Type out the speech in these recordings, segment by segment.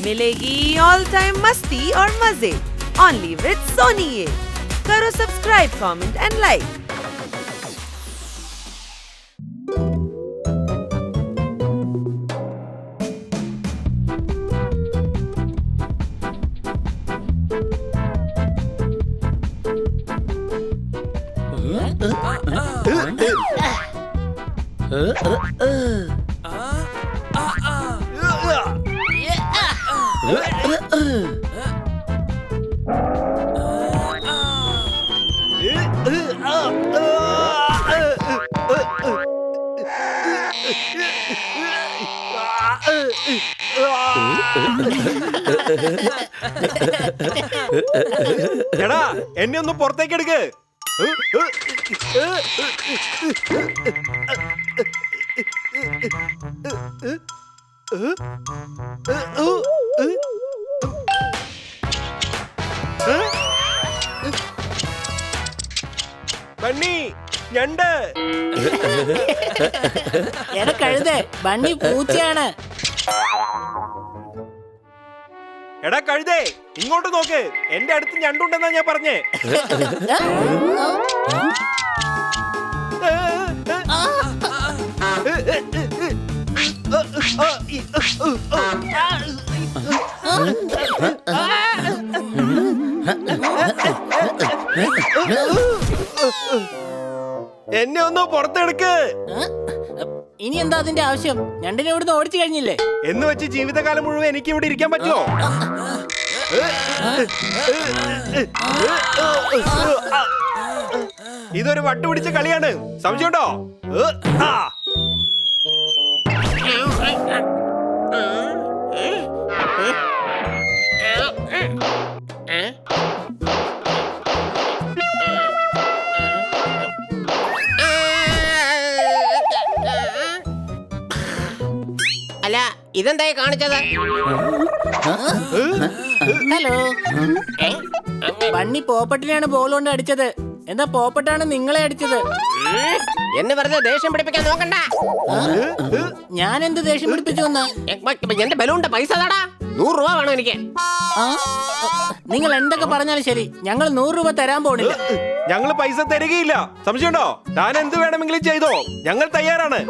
मिलेगी all time मस्ती और मजे ओनली विद सोनी ये। करो सब्सक्राइब, कमेंट एंड लाइक। എടാ എന്നെ ഒന്ന് പുറത്തേക്ക് എടുക്ക്. ബണ്ണി ഞണ്ട്. എടാ കഴുതേ, ബണ്ണി പൂച്ചയാണ്. എടാ കഴുതേ, ഇങ്ങോട്ട് നോക്ക്. എന്റെ അടുത്ത് ഞണ്ടുണ്ടെന്നാ ഞാൻ പറഞ്ഞേ. എന്നെ ഒന്ന് പുറത്തെടുക്ക്. ഇനി എന്താ അതിന്റെ ആവശ്യം? ഞണ്ടിനെ ഇവിടുന്ന് ഓടിച്ചു കഴിഞ്ഞില്ലേ? എന്ന് വെച്ച് ജീവിതകാലം മുഴുവൻ എനിക്ക് ഇവിടെ ഇരിക്കാൻ പറ്റുമോ? ഇതൊരു വട്ടുപിടിച്ച കളിയാണ്, സംശയമുണ്ടോ? അല്ല, ഇതെന്തായി കാണിച്ചത്? ഹലോ, ബണ്ണി പോപ്പട്ടിനെയാണ് ബോൾ കൊണ്ട് അടിച്ചത്. എന്താ പോപ്പട്ടാണ് നിങ്ങളെ അടിച്ചത്? എന്നെ വെറുതെ ദേഷ്യം പിടിപ്പിക്കാൻ നോക്കണ്ട. ഞാൻ എന്ത് ദേഷ്യം പിടിപ്പിച്ചു? എന്റെ ബലൂണിന്റെ പൈസ താടാ. 100 രൂപ വേണം എനിക്ക്. നിങ്ങൾ എന്തൊക്കെ പറഞ്ഞാലും ശരി, ഞങ്ങൾ 100 രൂപ തരാൻ പോണില്ല. ഞങ്ങൾ പൈസ തരികയില്ല, സംശയമുണ്ടോ? താൻ എന്ത് വേണമെങ്കിലും ചെയ്തോ, ഞങ്ങൾ തയ്യാറാണ്.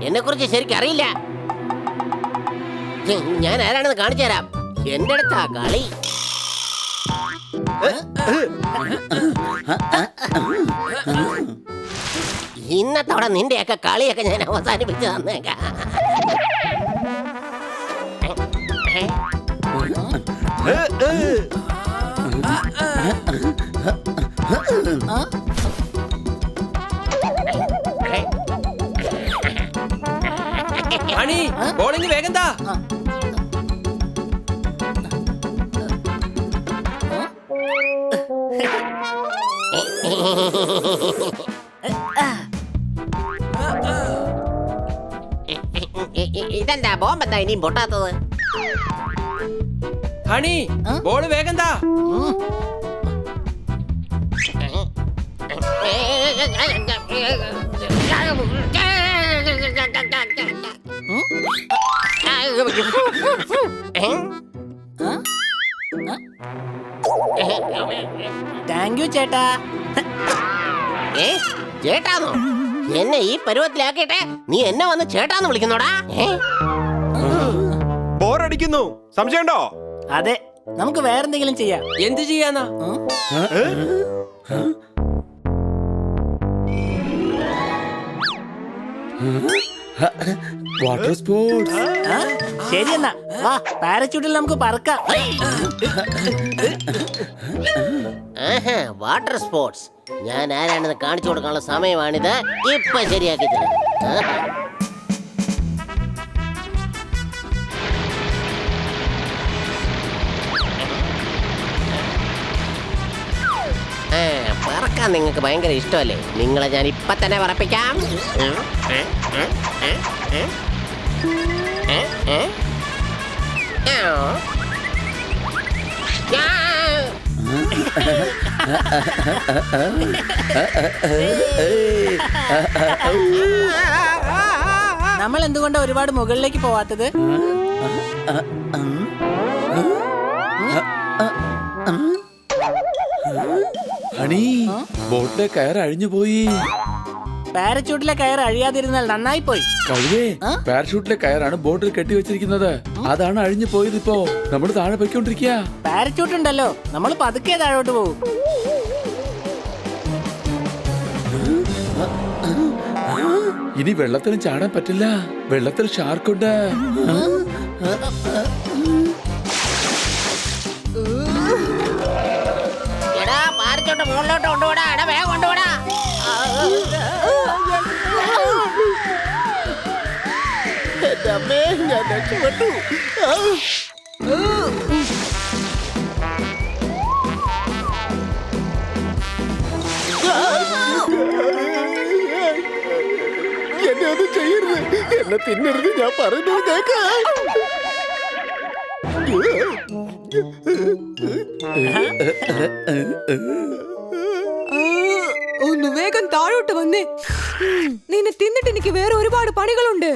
എന്നെ കുറിച്ച് ശരിക്കും അറിയില്ല. ഞാൻ ആരാണെന്ന് കാണിച്ചു തരാം. എന്റെ അടുത്താ കളി. ഇന്നത്തോടെ നിന്റെയൊക്കെ കളിയൊക്കെ ഞാൻ അവസാനിപ്പിച്ചു തന്നേക്കാം. ബോളിംഗ് വേഗം താ. ഇതെന്താ ബോംബെന്താ ഇനിയും പൊട്ടാത്തത്? ഹണി, ബോള് വേഗം താ. താങ്ക് യു ചേട്ടാ. ചേട്ടാന്നോ? എന്നെ ഈ പരുവത്തിലാക്കിട്ടെ നീ എന്നെ വന്ന് ചേട്ടാന്ന് വിളിക്കുന്നോടാ? ബോറടിക്കുന്നു, സംശയമുണ്ടോ? അതെ, നമുക്ക് വേറെന്തെങ്കിലും ചെയ്യാം. എന്ത് ചെയ്യാന്നാ? Water sports. ശരി എന്നാ വാ, പാരച്യൂട്ടിൽ നമുക്ക് പറക്കാം. വാട്ടർ സ്പോർട്സ് ഞാൻ ആരാണെന്ന് കാണിച്ചു കൊടുക്കാനുള്ള സമയമാണിത്. ഇപ്പൊ ശരിയാക്കി തരാം. പറക്കാൻ നിങ്ങൾക്ക് ഭയങ്കര ഇഷ്ടമല്ലേ? നിങ്ങളെ ഞാൻ ഇപ്പൊ തന്നെ പറപ്പിക്കാം. നമ്മൾ എന്തുകൊണ്ടാ ഒരുപാട് മുകളിലേക്ക് പോവാത്തത്? ഹണി, ബോട്ടിലെ കയർ അഴിഞ്ഞു പോയി. പാരച്യൂട്ടിലെ കയർ അഴിയാതിരുന്നാൽ നന്നായി പോയി. കഴിവേ, പാരഷൂട്ടിലെ കയറാണ് ബോട്ടിൽ കെട്ടിവെച്ചിരിക്കുന്നത്. അതാണ് അഴിഞ്ഞു പോയത്. ഇപ്പോ നമ്മൾ താഴെ പോയിക്കൊണ്ടിരിക്കുക. പാരച്യൂട്ട് ഉണ്ടല്ലോ, നമ്മൾ പതുക്കെ താഴോട്ട് പോകും. ഇനി വെള്ളത്തിലും ചാടാൻ പറ്റില്ല. വെള്ളത്തിൽ ഷാർക്കുണ്ട്. എടാ പാരച്ചോട്ട് മുകളിലോട്ട് കൊണ്ടുപോടാ. എടാ വേഗം കൊണ്ടുപോടാ. എന്റെ അമ്മേ, ഞാൻ രക്ഷപ്പെട്ടു. എന്നെ ഒന്നും ചെയ്യരുത്. എന്നെ തിന്നരുത്. ഞാൻ പറയുന്നത് കേൾക്ക. ഒന്ന് വേഗം താഴോട്ട് വന്നേ. നിന്നെ തിന്നിട്ട് എനിക്ക് വേറെ ഒരുപാട് പണികളുണ്ട്.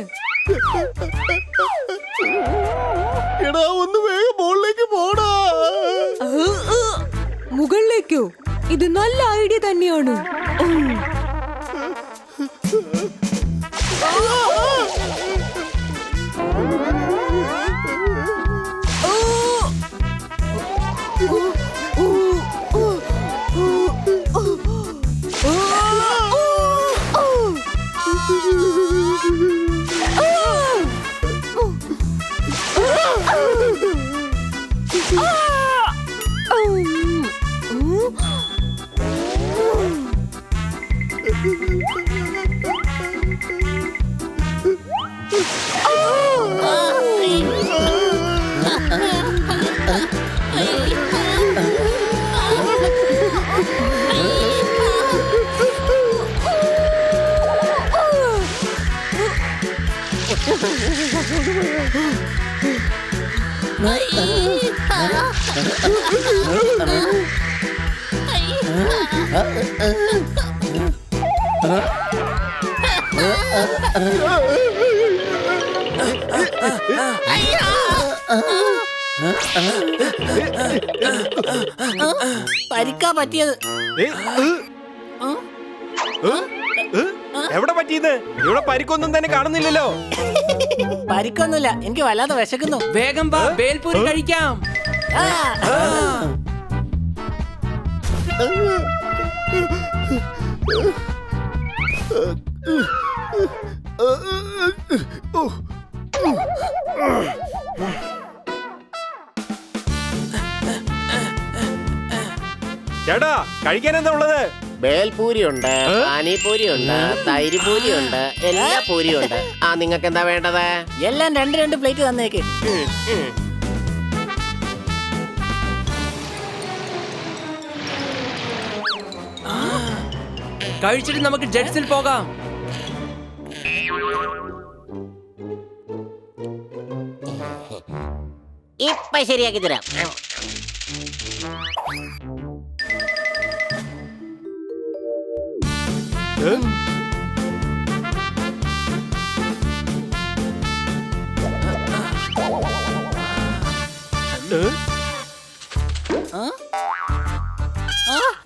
എടാ ഒന്ന് വേഗം മുകളിലേക്ക് പോടാ. മുകളിലേക്കോ? ഇത് നല്ല ഐഡിയ തന്നെയാണ്. പരിക്കാ പറ്റിയത്. എവിടെ പറ്റിയത്? ഇവിടെ പരിക്കൊന്നും തന്നെ കാണുന്നില്ലല്ലോ. പരിക്കൊന്നുമില്ല, എനിക്ക് വല്ലാതെ വിശക്കുന്നു. വേഗം വാ, ബേൽപൂരി കഴിക്കാം. ചേട്ടാ, കഴിക്കാൻ എന്താ ഉള്ളത്? ബേൽപൂരി ഉണ്ട്, പാനിപൂരി ഉണ്ട്, തൈര് പൂരി ഉണ്ട്, എല്ലാ പൂരിയും ഉണ്ട്. ആ നിങ്ങൾക്ക് എന്താ വേണ്ടത്? എല്ലാം 2 പ്ലേറ്റ് തന്നേക്ക്. കഴിച്ചിട്ട് നമുക്ക് ജെറ്റ്സിൽ പോകാം. ഇപ്പൊ ശരിയാക്കി തരാം.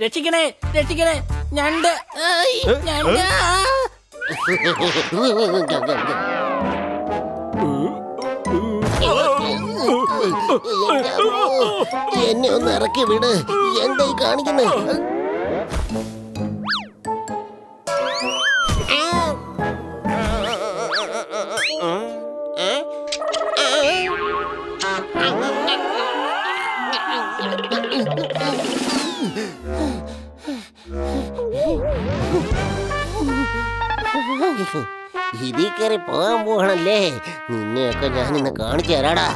രക്ഷിക്കണേ, രക്ഷിക്കണേ, ഞണ്ട്, ഞണ്ട്. എന്നെ ഒന്ന് ഇറക്കി വിട്. എന്തായി കാണിക്കുന്നേ? ഇതിൽ കയറി പോകാൻ പോകണല്ലേ? നിന്നെയൊക്കെ ഞാൻ ഇന്ന് കാണിച്ചു തരാടാ.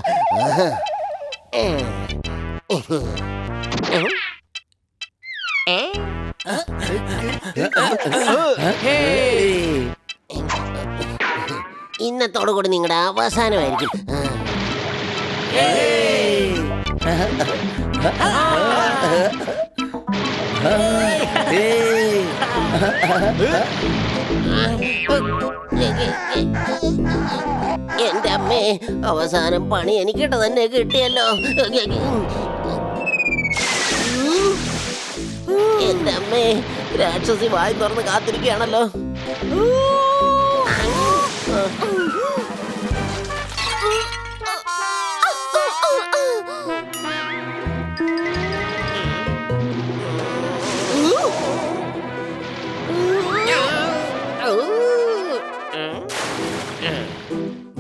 ഇന്നത്തോടു കൂടി നിങ്ങളുടെ അവസാനമായിരിക്കും. എന്റെ അമ്മേ, അവസാനം പണി എനിക്കിട്ട് തന്നെ കിട്ടിയല്ലോ. എന്റെ അമ്മേ, രാക്ഷസി വായി തുറന്ന് കാത്തിരിക്കുകയാണല്ലോ.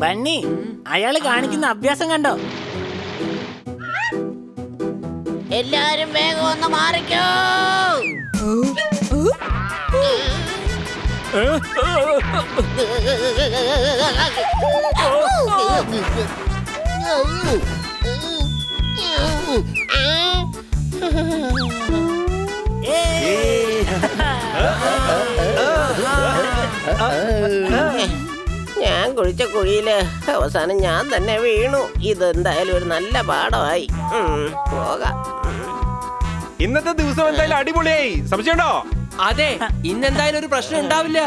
ബണ്ണി, അയാള് കാണിക്കുന്ന അഭ്യാസം കണ്ടോ? എല്ലാരും വേഗം ഒന്ന് മാറിക്കോ. ഞാൻ കുഴിച്ച കുഴിയില് അവസാനം ഞാൻ തന്നെ വീണു. ഇതെന്തായാലും ഒരു നല്ല പാഠമായി. പോകാം. ഇന്നത്തെ ദിവസം എന്തായാലും അടിപൊളിയായി. സംശയമുണ്ടോ? അതെ, ഇന്നെന്തായാലും ഒരു പ്രശ്നം ഉണ്ടാവില്ല.